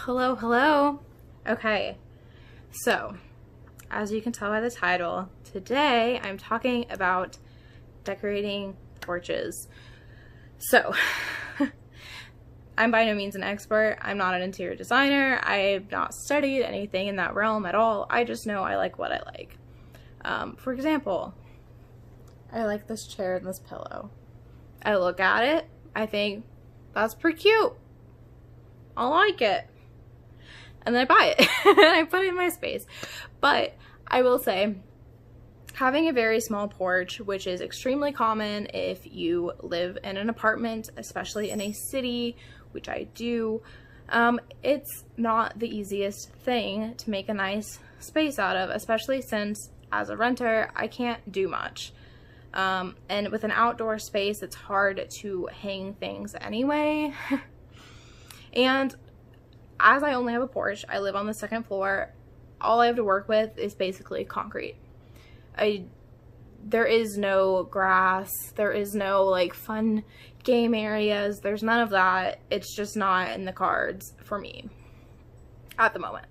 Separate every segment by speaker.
Speaker 1: Hello, hello. Okay, so as you can tell by the title, today I'm talking about decorating porches. So, I'm by no means an expert. I'm not an interior designer. I've not studied anything in that realm at all. I just know I like what I like. For example, I like this chair and this pillow. I look at it, I think, that's pretty cute. I like it. And then I buy it and I put it in my space. But I will say, having a very small porch, which is extremely common if you live in an apartment, especially in a city, which I do, it's not the easiest thing to make a nice space out of, especially since as a renter, I can't do much. And with an outdoor space, it's hard to hang things anyway. And as I only have a porch, I live on the second floor, all I have to work with is basically concrete. There is no grass, there is no like fun game areas, there's none of that. It's just not in the cards for me at the moment.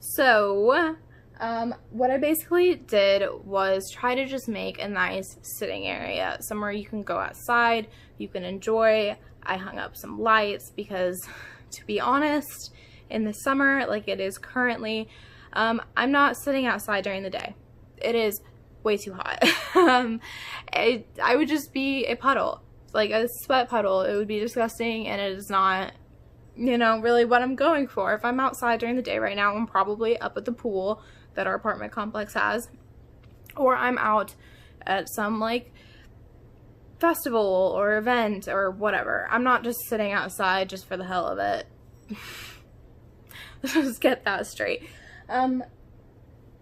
Speaker 1: So what I basically did was try to just make a nice sitting area, somewhere you can go outside, you can enjoy. I hung up some lights because, to be honest, in the summer, like it is currently, I'm not sitting outside during the day. It is way too hot. I would just be a puddle, like a sweat puddle. It would be disgusting, and it is not, you know, really what I'm going for. If I'm outside during the day right now, I'm probably up at the pool that our apartment complex has, or I'm out at some like festival or event or whatever. I'm not just sitting outside just for the hell of it. Let's just get that straight. There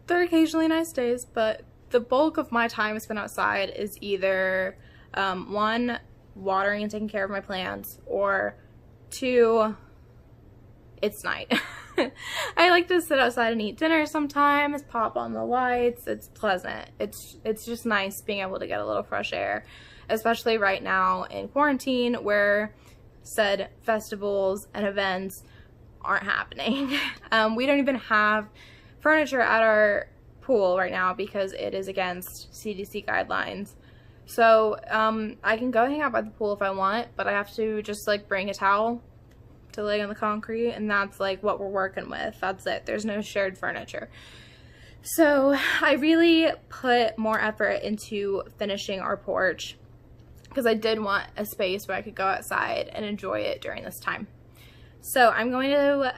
Speaker 1: are occasionally nice days, but the bulk of my time spent outside is either one, watering and taking care of my plants, or two, it's night. I like to sit outside and eat dinner sometimes, pop on the lights. It's pleasant. It's just nice being able to get a little fresh air, especially right now in quarantine where said festivals and events aren't happening. We don't even have furniture at our pool right now because it is against CDC guidelines. So I can go hang out by the pool if I want, but I have to just like bring a towel to lay on the concrete, and that's like what we're working with. That's it. There's no shared furniture. So I really put more effort into finishing our porch because I did want a space where I could go outside and enjoy it during this time. So I'm going to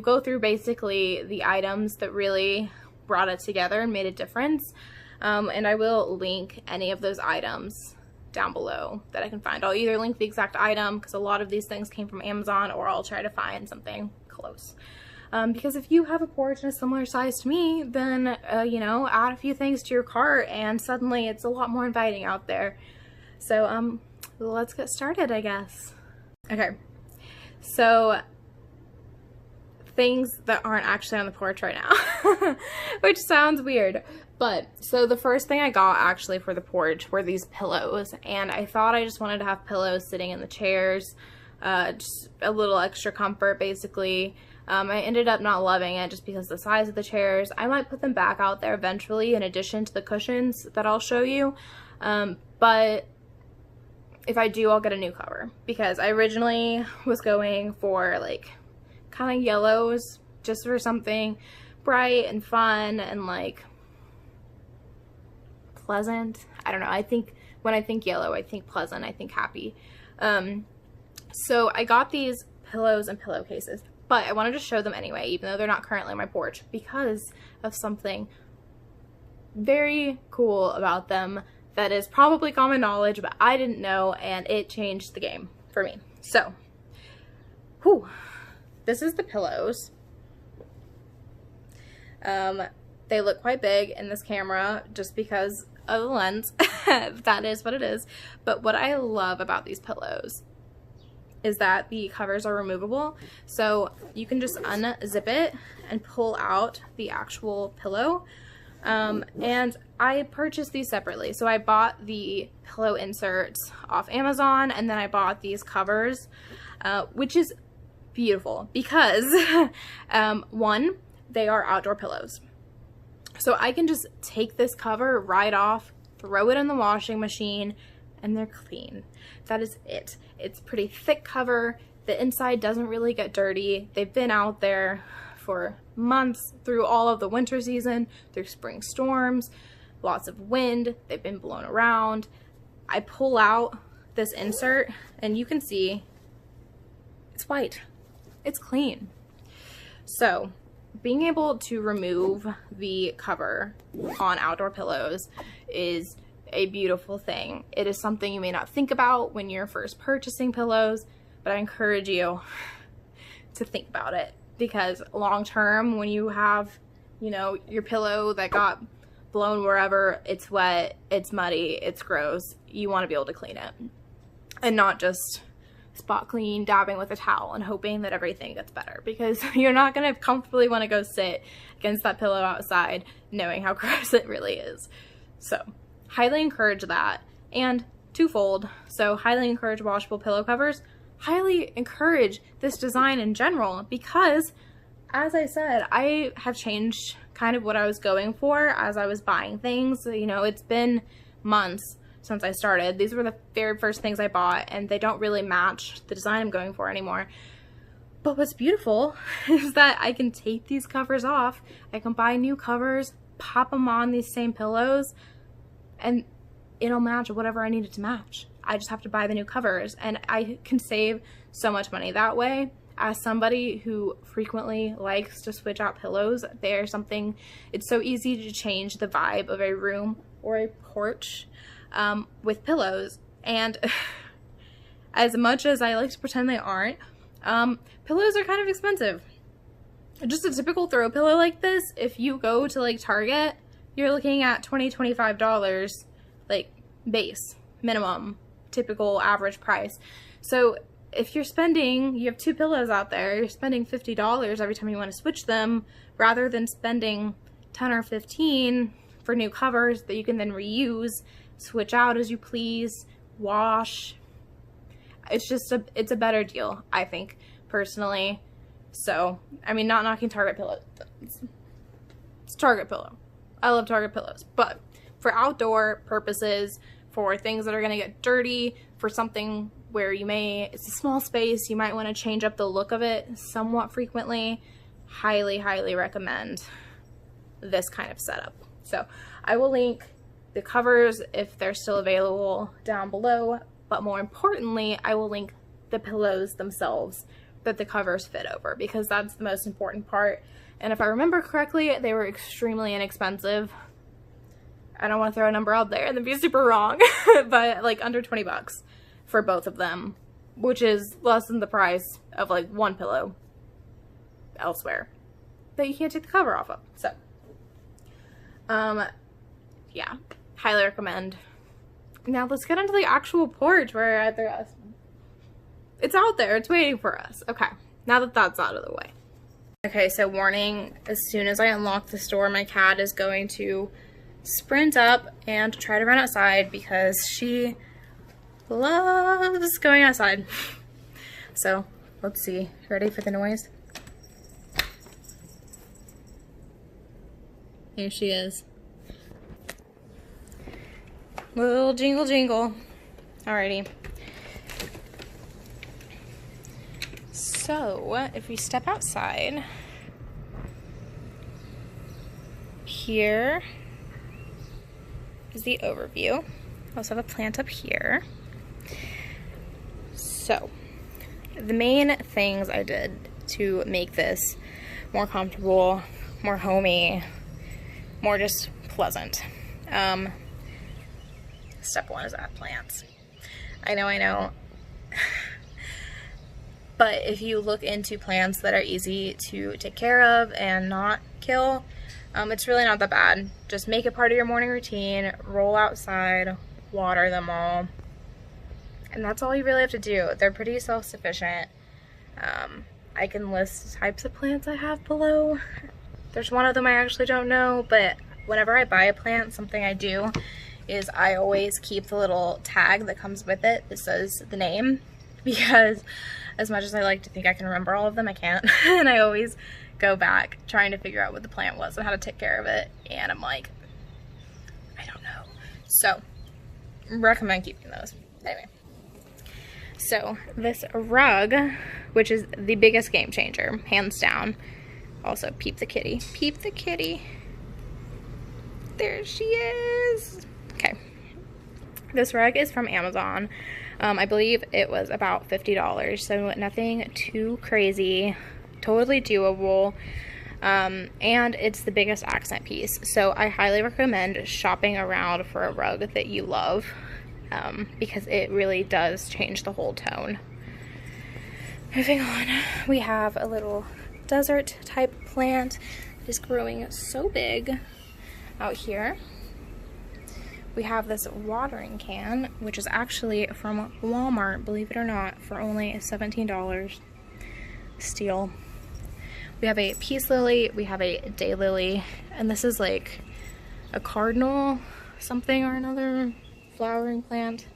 Speaker 1: go through basically the items that really brought it together and made a difference. And I will link any of those items down below that I can find. I'll either link the exact item because a lot of these things came from Amazon, or I'll try to find something close. Because if you have a porch in a similar size to me, then, you know, add a few things to your cart and suddenly it's a lot more inviting out there. So, let's get started, I guess. Okay, so things that aren't actually on the porch right now, which sounds weird. But, so the first thing I got actually for the porch were these pillows, and I thought I just wanted to have pillows sitting in the chairs, just a little extra comfort basically. I ended up not loving it just because of the size of the chairs. I might put them back out there eventually in addition to the cushions that I'll show you, but if I do, I'll get a new cover because I originally was going for like kind of yellows just for something bright and fun and like pleasant. I don't know. I think when I think yellow, I think pleasant. I think happy. So I got these pillows and pillowcases, but I wanted to show them anyway, even though they're not currently on my porch, because of something very cool about them that is probably common knowledge, but I didn't know, and it changed the game for me. So, this is the pillows. They look quite big in this camera just because of the lens. That is what it is. But what I love about these pillows is that the covers are removable. So you can just unzip it and pull out the actual pillow. And I purchased these separately. So I bought the pillow inserts off Amazon, and then I bought these covers, which is beautiful because one, they are outdoor pillows. So I can just take this cover right off, throw it in the washing machine, and they're clean. That is it. It's pretty thick cover. The inside doesn't really get dirty. They've been out there for months through all of the winter season, through spring storms, lots of wind. They've been blown around. I pull out this insert and you can see it's white. It's clean. So being able to remove the cover on outdoor pillows is a beautiful thing. It is something you may not think about when you're first purchasing pillows, but I encourage you to think about it, because long term, when you have, you know, your pillow that got blown wherever, it's wet, it's muddy, it's gross, you want to be able to clean it and not just spot clean, dabbing with a towel and hoping that everything gets better, because you're not going to comfortably want to go sit against that pillow outside knowing how gross it really is. So highly encourage that. And twofold, so highly encourage washable pillow covers, highly encourage this design in general, because as I said, I have changed kind of what I was going for as I was buying things. You know, it's been months since I started. These were the very first things I bought, and they don't really match the design I'm going for anymore. But what's beautiful is that I can take these covers off, I can buy new covers, pop them on these same pillows, and it'll match whatever I need it to match. I just have to buy the new covers, and I can save so much money that way. As somebody who frequently likes to switch out pillows, they're something, it's so easy to change the vibe of a room or a porch with pillows. And as much as I like to pretend they aren't, pillows are kind of expensive. Just a typical throw pillow like this, if you go to like Target, you're looking at $20–25, like base, minimum, typical average price. So if you're spending, you have two pillows out there, you're spending $50 every time you want to switch them, rather than spending $10 or $15 for new covers that you can then reuse, switch out as you please, wash. It's just it's a better deal, I think, personally. So, I mean, not knocking Target pillows. It's Target pillow. I love Target pillows, but for outdoor purposes, for things that are going to get dirty, for something where it's a small space, you might want to change up the look of it somewhat frequently, highly, highly recommend this kind of setup. So I will link the covers if they're still available down below, but more importantly, I will link the pillows themselves that the covers fit over, because that's the most important part. And if I remember correctly, they were extremely inexpensive. I don't want to throw a number out there and then be super wrong, but like under 20 bucks for both of them, which is less than the price of like one pillow elsewhere that you can't take the cover off of. So, yeah, highly recommend. Now let's get into the actual porch where it's out there, it's waiting for us. Okay, now that that's out of the way. Okay, so warning, as soon as I unlock the door, my cat is going to sprint up and try to run outside because she loves going outside. So let's see, ready for the noise? Here she is. Little jingle jingle. Alrighty. So if we step outside, here is the overview. I also have a plant up here. So the main things I did to make this more comfortable, more homey, more just pleasant. Step one is add plants. I know. But if you look into plants that are easy to take care of and not kill, it's really not that bad. Just make it part of your morning routine, roll outside, water them all, and that's all you really have to do. They're pretty self-sufficient. I can list types of plants I have below. There's one of them I actually don't know, but whenever I buy a plant, something I do is I always keep the little tag that comes with it that says the name, because as much as I like to think I can remember all of them, I can't. And I always go back trying to figure out what the plant was and how to take care of it, and I'm like, I don't know. So recommend keeping those. Anyway, so this rug, which is the biggest game changer, hands down. Also, peep the kitty. Peep the kitty. There she is. Okay. This rug is from Amazon. I believe it was about $50, so nothing too crazy. Totally doable. And it's the biggest accent piece. So I highly recommend shopping around for a rug that you love, because it really does change the whole tone. Moving on, we have a little desert type plant. It is growing so big out here. We have this watering can, which is actually from Walmart, believe it or not, for only $17. Steal. We have a peace lily, we have a daylily, and this is like a cardinal something or another flowering plant.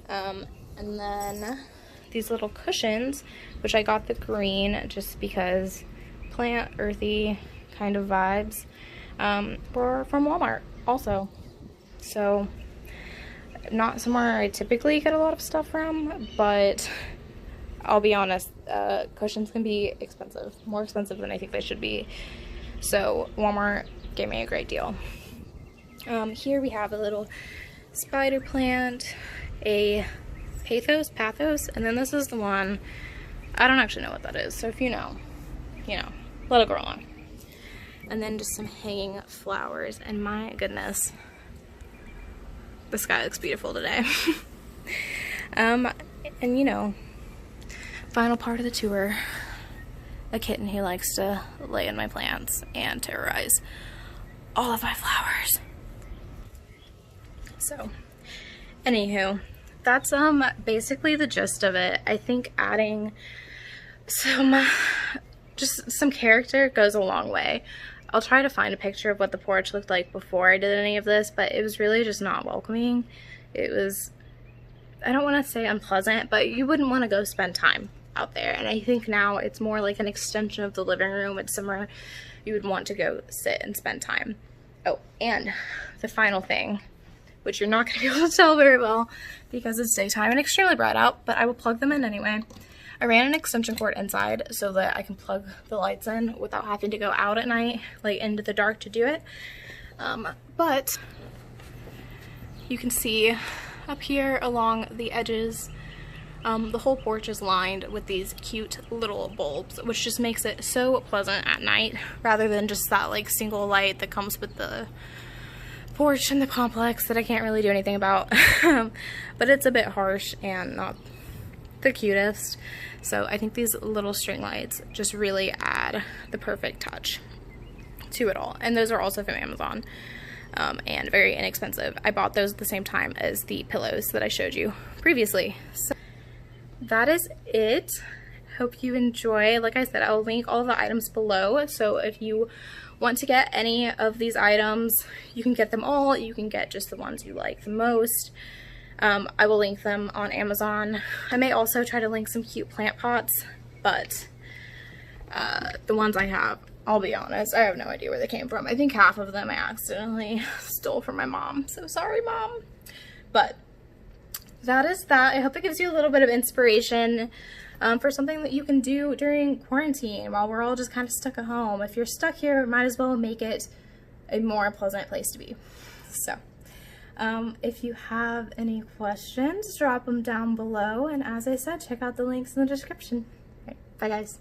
Speaker 1: And then these little cushions, which I got the green just because plant, earthy kind of vibes, were from Walmart also. So not somewhere I typically get a lot of stuff from, but I'll be honest, cushions can be expensive, more expensive than I think they should be. So Walmart gave me a great deal. Here we have a little spider plant, a pathos, and then this is the one, I don't actually know what that is, so if you know, let it grow on. And then just some hanging flowers, and my goodness, the sky looks beautiful today. And final part of the tour, a kitten who likes to lay in my plants and terrorize all of my flowers. So, anywho, that's basically the gist of it. I think adding some character goes a long way. I'll try to find a picture of what the porch looked like before I did any of this, but it was really just not welcoming. It was, I don't want to say unpleasant, but you wouldn't want to go spend time out there. And I think now it's more like an extension of the living room. It's somewhere you would want to go sit and spend time. Oh, and the final thing, which you're not going to be able to tell very well because it's daytime and extremely bright out, but I will plug them in anyway. I ran an extension cord inside so that I can plug the lights in without having to go out at night, like into the dark to do it. But you can see up here along the edges, the whole porch is lined with these cute little bulbs, which just makes it so pleasant at night rather than just that like single light that comes with the porch and the complex that I can't really do anything about. But it's a bit harsh and not the cutest. So I think these little string lights just really add the perfect touch to it all. And those are also from Amazon, and very inexpensive. I bought those at the same time as the pillows that I showed you previously. So that is it. Hope you enjoy. Like I said, I'll link all the items below, so if you want to get any of these items, you can get them all. You can get just the ones you like the most. I will link them on Amazon. I may also try to link some cute plant pots, but the ones I have, I'll be honest, I have no idea where they came from. I think half of them I accidentally stole from my mom. So sorry, Mom. But that is that. I hope it gives you a little bit of inspiration for something that you can do during quarantine while we're all just kind of stuck at home. If you're stuck here, might as well make it a more pleasant place to be. So if you have any questions, drop them down below, and as I said, check out the links in the description. Right, bye guys.